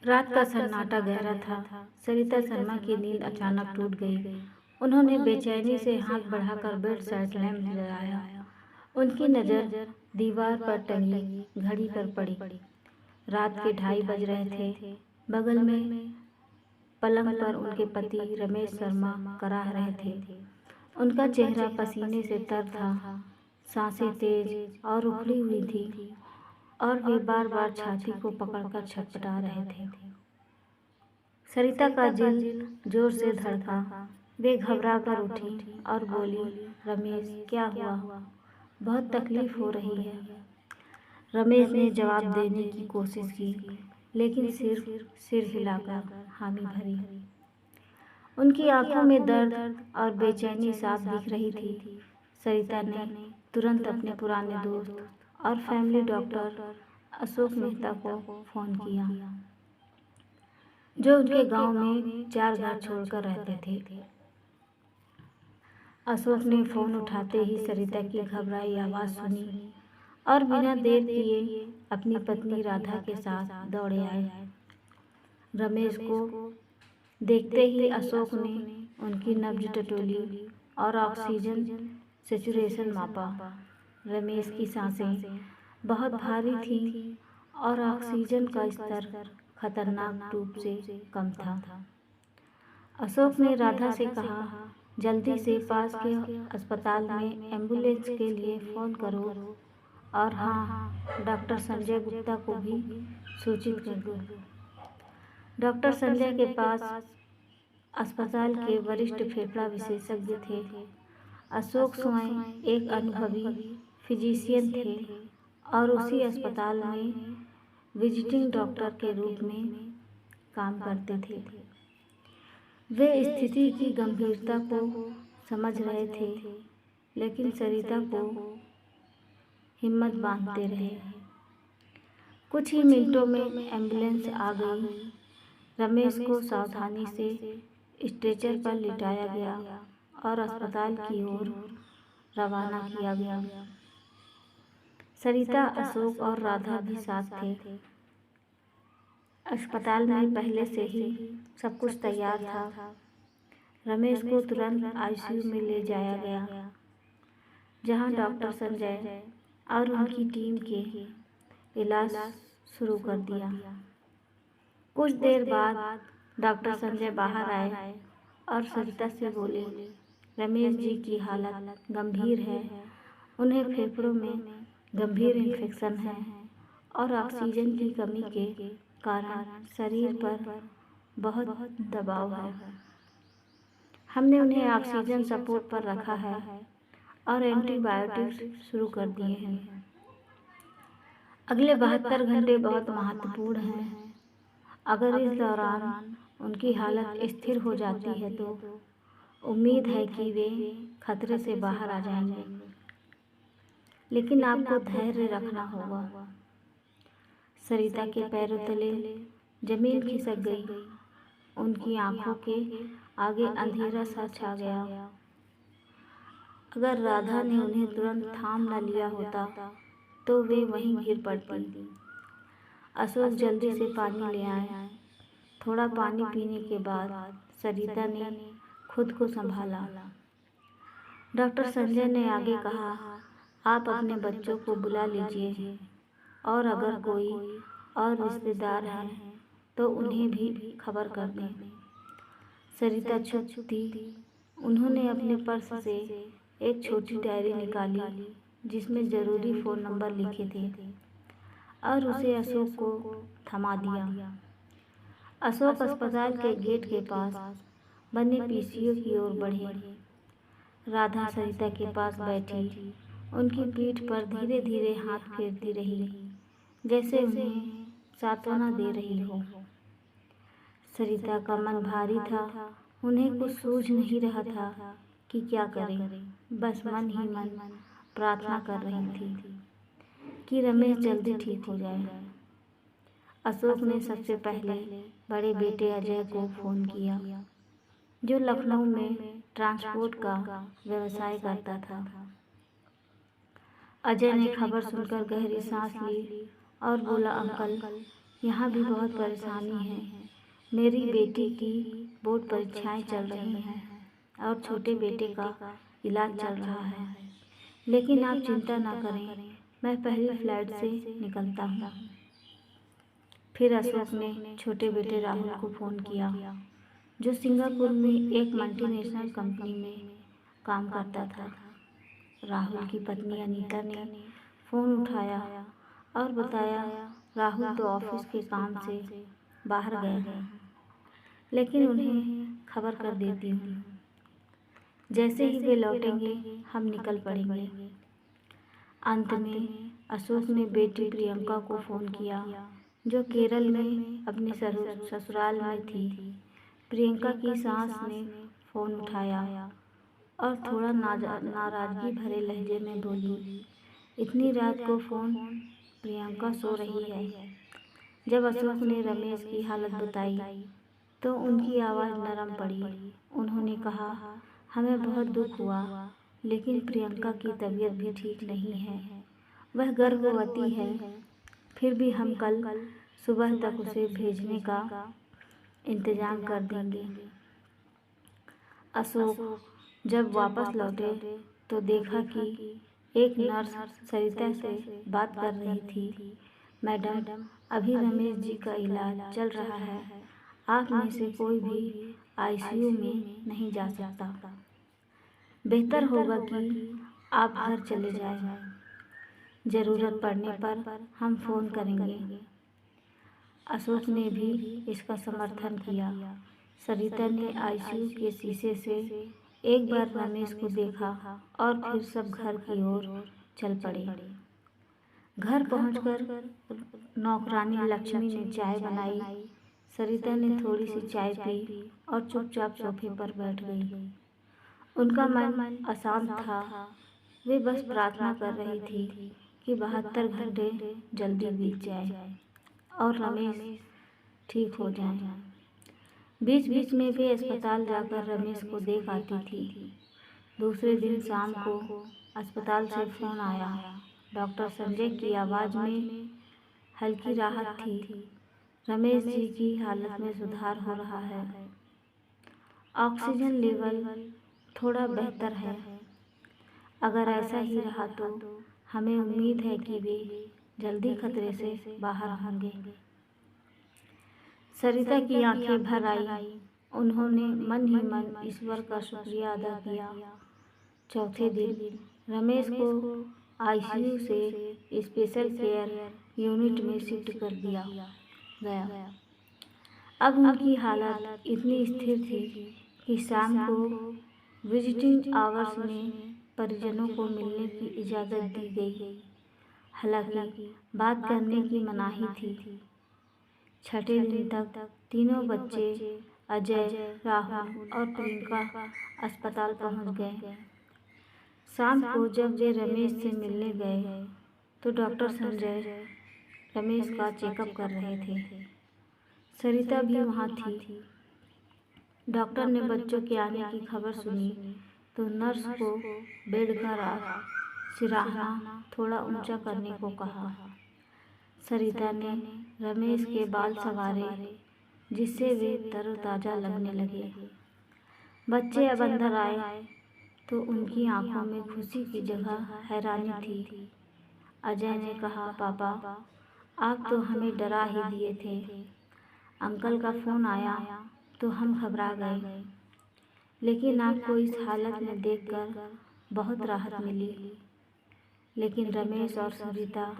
रात का सन्नाटा गहरा था। सरिता शर्मा की नींद अचानक टूट गई। उन्होंने बेचैनी से हाथ बढ़ाकर बेड साइड लैंप जलाया। उनकी नज़र दीवार पर टंगी घड़ी पर पड़ी। रात के 2:30 बज रहे थे। बगल में पलंग पर उनके पति रमेश शर्मा कराह रहे थे। उनका चेहरा पसीने से तर था, सांसें तेज और उखड़ी हुई थी और वे बार बार छाती को पकड़कर छटपटा रहे थे। सरिता का दिल जोर से धड़का। वे घबरा कर उठी और बोली, रमेश क्या हुआ? बहुत तकलीफ हो रही है। रमेश ने जवाब देने की कोशिश की, लेकिन सिर्फ सिर हिलाकर हामी भरी। उनकी आंखों में दर्द और बेचैनी साफ दिख रही थी। सरिता ने तुरंत अपने पुराने दोस्त और फैमिली डॉक्टर अशोक मेहता को फ़ोन किया, जो उनके गांव में 4 घर छोड़कर रहते थे। अशोक ने फ़ोन उठाते ही सरिता की घबराई आवाज़ सुनी और बिना देर किए अपनी पत्नी राधा के साथ दौड़े आए। रमेश को देखते ही अशोक ने उनकी नब्ज टटोली और ऑक्सीजन सेचुरेशन मापा। रमेश की सांसें बहुत भारी थीं और ऑक्सीजन का स्तर खतरनाक रूप से कम था। अशोक ने राधा से कहा, जल्दी से पास के अस्पताल में एम्बुलेंस के लिए फ़ोन करो और हाँ, डॉक्टर संजय गुप्ता को भी सूचित कर दो। डॉक्टर संजय के पास अस्पताल के वरिष्ठ फेफड़ा विशेषज्ञ थे। अशोक स्वयं एक अनुभवी फिजिशियन थे और उसी अस्पताल में विजिटिंग डॉक्टर के रूप में काम करते थे। वे स्थिति की गंभीरता को समझ रहे थे, लेकिन सरिता को हिम्मत बांधते रहे। कुछ ही मिनटों में एम्बुलेंस आ गई। रमेश को सावधानी से स्ट्रेचर पर लिटाया गया और अस्पताल की ओर रवाना किया गया। सरिता, अशोक और राधा भी साथ थे। अस्पताल में पहले से ही सब कुछ तैयार था। रमेश को तुरंत आईसीयू में ले जाया गया, जहां डॉक्टर संजय और उनकी टीम के इलाज शुरू कर दिया। कुछ देर बाद डॉक्टर संजय बाहर आए और सरिता से बोले, रमेश जी की हालत गंभीर है। उन्हें फेफड़ों में गंभीर इन्फेक्शन है और ऑक्सीजन की कमी के कारण शरीर पर बहुत दबाव है। हमने उन्हें ऑक्सीजन सपोर्ट पर रखा है और एंटीबायोटिक्स शुरू कर दिए हैं। अगले 72 घंटे बहुत महत्वपूर्ण हैं। अगर इस दौरान उनकी हालत स्थिर हो जाती है तो उम्मीद है कि वे खतरे से बाहर आ जाएंगे, लेकिन आपको धैर्य रखना होगा। सरिता के पैरों तले जमीन खिसक गई। उनकी आंखों के आगे अंधेरा सा छा गया। अगर राधा ने उन्हें तुरंत थाम न लिया होता तो वे वहीं गिर पड़ती। अशोक जल्दी से पानी ले आए। थोड़ा पानी पीने के बाद सरिता ने खुद को संभाला। डॉक्टर संजय ने आगे कहा, आप अपने बच्चों को बुला लीजिए और अगर कोई और रिश्तेदार हैं तो उन्हें भी खबर कर दें। सरिता चुप थी। उन्होंने अपने पर्स से एक छोटी डायरी निकाली जिसमें ज़रूरी फ़ोन नंबर लिखे थे और उसे अशोक को थमा दिया। अशोक अस्पताल के गेट के पास बने पीसीओ की ओर बढ़े। राधा सरिता के पास बैठी उनकी पीठ पर धीरे धीरे हाथ फेरती रही, जैसे उन्हें सांत्वना दे रही हो। सरिता का मन भारी था। उन्हें कुछ सूझ नहीं रहा था कि क्या करें। बस मन ही मन प्रार्थना कर रही थी कि रमेश जल्दी ठीक हो जाए। अशोक ने सबसे पहले बड़े बेटे अजय को फ़ोन किया, जो लखनऊ में ट्रांसपोर्ट का व्यवसाय करता था। अजय ने खबर सुनकर गहरी सांस ली और बोला, अंकल, यहाँ भी बहुत परेशानी है। मेरी बेटी की बोर्ड परीक्षाएं चल रही हैं और छोटे बेटे का इलाज चल रहा है। लेकिन आप चिंता ना करें, मैं पहली फ्लाइट से निकलता हूँ। फिर अशोक ने छोटे बेटे राहुल को फ़ोन किया, जो सिंगापुर में एक मल्टीनेशनल कंपनी में काम करता था। राहुल की पत्नी अनीता ने फ़ोन उठाया और बताया, राहुल तो ऑफिस के काम से बाहर गए हैं, लेकिन उन्हें खबर कर देती हूँ। जैसे ही वे लौटेंगे हम निकल पड़ेंगे। अंत में अशोक ने बेटी प्रियंका को फ़ोन किया, जो केरल में अपने ससुराल में थी। प्रियंका की सास ने फ़ोन उठाया और थोड़ा नाराज़गी भरे लहजे में बोली, इतनी रात को फ़ोन, प्रियंका सो रही है। जब अशोक ने रमेश की हालत बताई तो उनकी आवाज़ नरम पड़ी। उन्होंने कहा, हमें बहुत दुख हुआ, लेकिन प्रियंका की तबीयत भी ठीक नहीं है। वह गर्भवती है। फिर भी हम कल सुबह तक उसे भेजने का इंतज़ाम कर देंगे। अशोक जब वापस लौटे तो देखा कि एक नर्स सरिता से बात कर रही थी। मैडम, अभी रमेश जी का इलाज चल रहा है। आप में से कोई भी आईसीयू में नहीं जा सकता। बेहतर होगा कि आप घर चले जाएं। ज़रूरत पड़ने पर हम फ़ोन करेंगे। अशोक ने भी इसका समर्थन किया। सरिता ने आईसीयू के शीशे से एक बार रमेश को देखा और फिर सब घर की ओर चल पड़े। घर पहुंचकर नौकरानी लक्ष्मी ने चाय बनाई। सरिता ने थोड़ी सी चाय पी और चुपचाप सोफे पर बैठ गई। उनका मन अशांत था। वे बस प्रार्थना कर रही थी कि 72 घंटे जल्दी बीत जाए और रमेश ठीक हो जाए। बीच बीच में वे अस्पताल जाकर रमेश को देख आती थी। दूसरे दिन शाम को अस्पताल से फ़ोन आया। डॉक्टर संजय की आवाज़ में हल्की राहत थी। रमेश जी की हालत में सुधार हो रहा है। ऑक्सीजन लेवल थोड़ा बेहतर है। अगर ऐसा ही रहा तो हमें उम्मीद है कि वे जल्दी खतरे से बाहर होंगे। सरिता की आंखें भर आई। उन्होंने मन ही मन ईश्वर का शुक्रिया अदा किया। चौथे दिन रमेश को आईसीयू से स्पेशल केयर यूनिट में शिफ्ट कर दिया गया। अब उनकी हालत इतनी स्थिर थी कि शाम को विजिटिंग आवर्स में परिजनों को मिलने की इजाज़त दी गई। हालांकि बात करने की मनाही थी। छठे दिन तक तीनों बच्चे अजय, राहुल और प्रियंका अस्पताल पहुंच गए। शाम को जब वे रमेश से मिलने गए तो डॉक्टर संजय रमेश का चेकअप कर रहे थे। सरिता भी वहां थी। डॉक्टर ने बच्चों के आने की खबर सुनी तो नर्स को बेड का सिरहाना थोड़ा ऊंचा करने को कहा। सरिता ने रमेश के बाल संवारे, जिससे वे तरोताज़ा लगने लगे। बच्चे अब अंदर आए तो उनकी आंखों में खुशी की जगह हैरानी थी। अजय ने कहा, पापा, आप तो हमें डरा ही दिए थे। अंकल का फ़ोन आया तो हम घबरा गए, लेकिन आपको इस हालत में देखकर बहुत राहत मिली। लेकिन रमेश और सरिता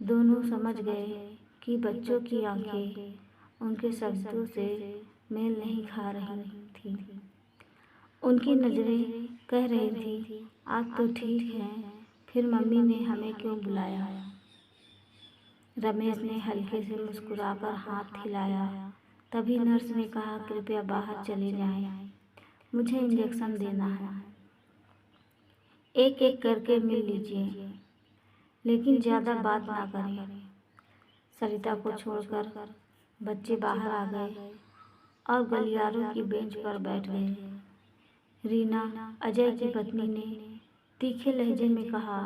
दोनों समझ गए कि बच्चों की आंखें उनके शब्दों से मेल नहीं खा रही थीं। उनकी नज़रें कह रही थी, आप तो ठीक हैं, फिर मम्मी ने हमें क्यों बुलाया? रमेश ने हल्के से मुस्कुराकर हाथ हिलाया। तभी नर्स ने कहा, कृपया बाहर चले जाएं, मुझे इंजेक्शन देना है। एक एक करके मिल लीजिए, लेकिन ज़्यादा बात ना करें। सरिता को छोड़कर बच्चे बाहर आ गए और गलियारों की बेंच पर बैठ गए। रीना, अजय की पत्नी, ने तीखे लहजे में कहा,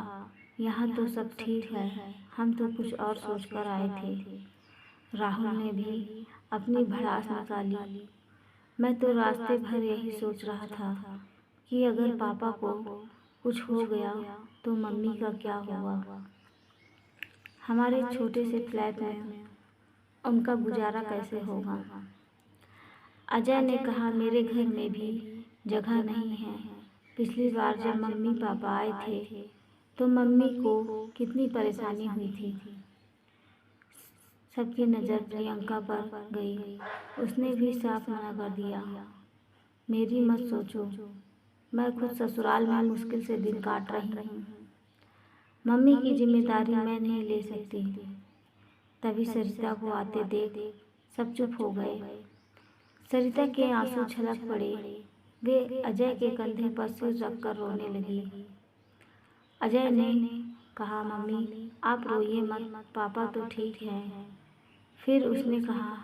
यहाँ तो सब ठीक है, हम तो कुछ और सोचकर आए थे। राहुल ने भी अपनी भड़ास निकाली। मैं तो रास्ते भर यही सोच रहा था कि अगर पापा को कुछ हो गया तो मम्मी का क्या होगा। हमारे छोटे से फ्लैट में उनका गुजारा कैसे होगा। अजय ने कहा, मेरे घर में भी जगह नहीं है। पिछली बार जब मम्मी पापा आए थे तो मम्मी को कितनी परेशानी हुई थी। सबकी नज़र प्रियंका पर गई। उसने भी साफ मना कर दिया, मेरी मत सोचो, मैं खुद ससुराल में मुश्किल से दिन काट रही हूँ। मम्मी की जिम्मेदारी मैं नहीं ले सकती। तभी सरिता को आते देख सब चुप हो गए। सरिता के आंसू छलक पड़े। वे अजय के कंधे पर सिर रखकर रोने लगी। अजय ने कहा, मम्मी आप रोइए मत, पापा तो ठीक हैं। फिर उसने कहा,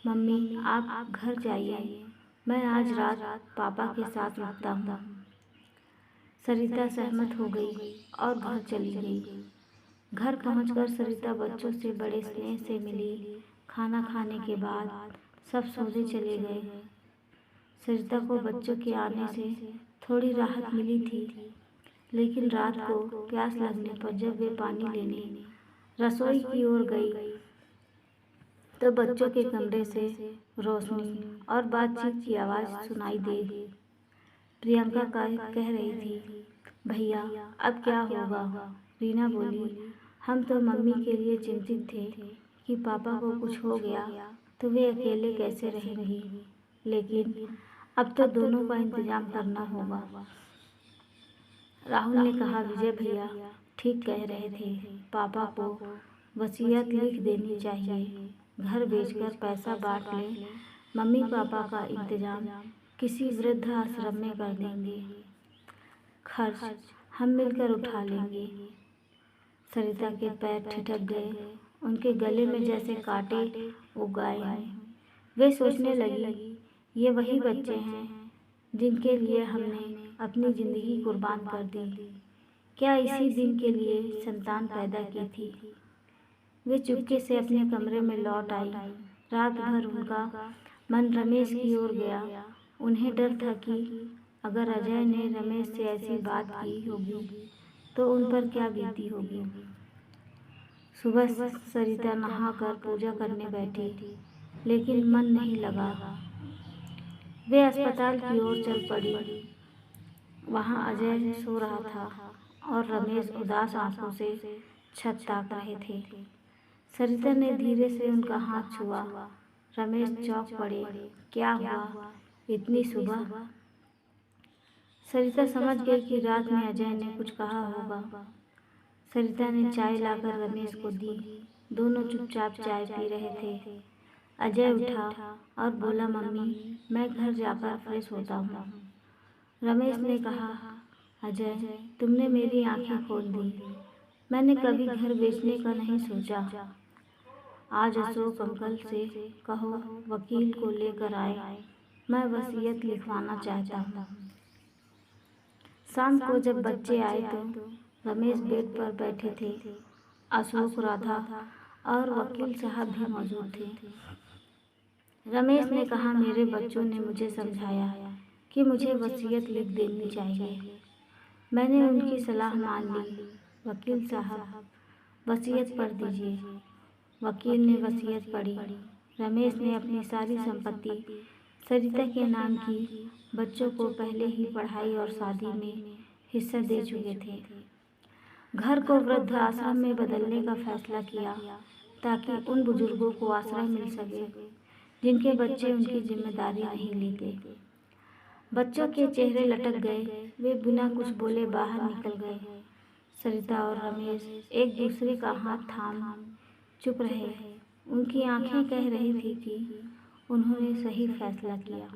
मम्मी आप घर जाइए, मैं आज रात पापा के साथ रुकता हूँ। सरिता सहमत हो गई और घर चली गई। घर पहुंचकर सरिता बच्चों से बड़े स्नेह से मिली। खाना खाने के बाद सब सोने चले गए। सरिता को बच्चों के आने से थोड़ी राहत मिली थी, लेकिन रात को प्यास लगने पर जब वे पानी लेने रसोई की ओर गई तो बच्चों के कमरे से रोशनी और बातचीत की आवाज़ सुनाई दे। प्रियंका कह रही थी, भैया अब क्या होगा। रीना बोली, हम तो मम्मी के लिए चिंतित थे कि पापा को कुछ हो गया तो वे अकेले कैसे रहेंगी, लेकिन अब तो दोनों का इंतजाम करना होगा। राहुल ने कहा, विजय भैया ठीक कह रहे थे, पापा को वसीयत लिख देनी चाहिए। घर बेचकर पैसा बांट ले, मम्मी पापा का इंतजाम किसी वृद्ध आश्रम में कर देंगे, खर्च हम मिलकर उठा लेंगे। सरिता के पैर ठिठक गए। उनके गले में जैसे कांटे उग आए हैं। वे सोचने लगी, ये वही बच्चे हैं जिनके लिए हमने अपनी ज़िंदगी कुर्बान कर दी। क्या इसी दिन के लिए संतान पैदा की थी। वे चुपके से अपने कमरे में लौट आई। रात भर उनका मन रमेश की ओर गया। उन्हें डर था कि अगर अजय ने रमेश से ऐसी बात की होगी तो उन पर क्या बीती होगी। सुबह सरिता नहाकर पूजा करने बैठी, लेकिन मन नहीं लगा। वे अस्पताल की ओर चल पड़ी। वहाँ अजय सो रहा था और रमेश उदास आंखों से छत ताक रहे थे। सरिता ने धीरे से उनका हाथ छुआ। रमेश चौंक पड़े। क्या हुआ इतनी सुबह। सरिता समझ गई कि रात में अजय ने कुछ कहा होगा। सरिता ने चाय लाकर रमेश को दी। दोनों चुपचाप चाय पी रहे थे। अजय उठा और बोला, मम्मी मैं घर जाकर फ्रेश होता हूँ। रमेश ने कहा, अजय तुमने मेरी आंखें खोल दी। मैंने कभी घर बेचने का नहीं सोचा। आज अशोक अंकल से कहो वकील को लेकर आए, मैं वसीयत लिखवाना चाहता हूँ। शाम को जब बच्चे आए तो रमेश बेड पर बैठे थे। अशोक, राधा और वकील साहब भी मौजूद थे। रमेश ने कहा, मेरे बच्चों ने मुझे समझाया कि मुझे वसीयत लिख देनी चाहिए। मैंने उनकी सलाह मान ली। वकील साहब वसीयत पढ़ दीजिए। वकील ने वसीयत पढ़ी। रमेश ने अपनी सारी संपत्ति सरिता के नाम की। बच्चों को पहले ही पढ़ाई और शादी में हिस्सा दे चुके थे। घर को वृद्ध आश्रम में बदलने का फैसला किया ताकि उन बुजुर्गों को आश्रय मिल सके जिनके बच्चे उनकी जिम्मेदारी नहीं लेते। बच्चों के चेहरे लटक गए। वे बिना कुछ बोले बाहर निकल गए। सरिता और रमेश एक दूसरे का हाथ थाम चुप रहे। उनकी आंखें कह रही थी कि उन्होंने सही फैसला किया।